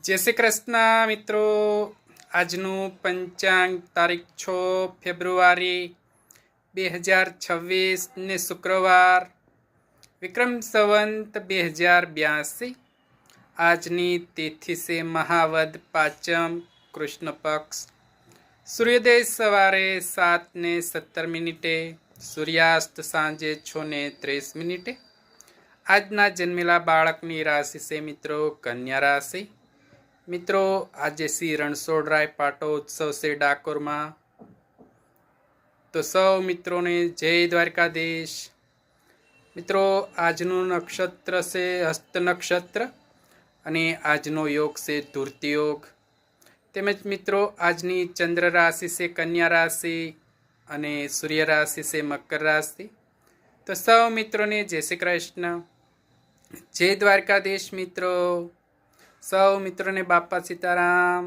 જય શ્રી કૃષ્ણ મિત્રો. આજનું પંચાંગ તારીખ 6 ફેબ્રુઆરી 2026 ને શુક્રવાર, વિક્રમ સંવંત 2082. આજની તિથિ છે મહાવદ પાંચમ, કૃષ્ણ પક્ષ. સૂર્યોદય સવારે 7:17, સૂર્યાસ્ત સાંજે 6:30. આજના જન્મેલા બાળકની રાશિ છે મિત્રો કન્યા રાશિ. મિત્રો આજે શ્રી રણછોડરાય પાટો ઉત્સવ છે ડાકોરમાં. તો સૌ મિત્રોને જય દ્વારકાધીશ. મિત્રો આજનું નક્ષત્ર છે હસ્ત નક્ષત્ર અને આજનો યોગ છે ધૂર્તિ યોગ. તેમજ મિત્રો આજની ચંદ્ર રાશિ છે કન્યા રાશિ અને સૂર્ય રાશિ છે મકર રાશિ. તો સૌ મિત્રોને જય શ્રી કૃષ્ણ, જય દ્વારકાધીશ મિત્રો. સૌ મિત્રોને બાપા સીતારામ.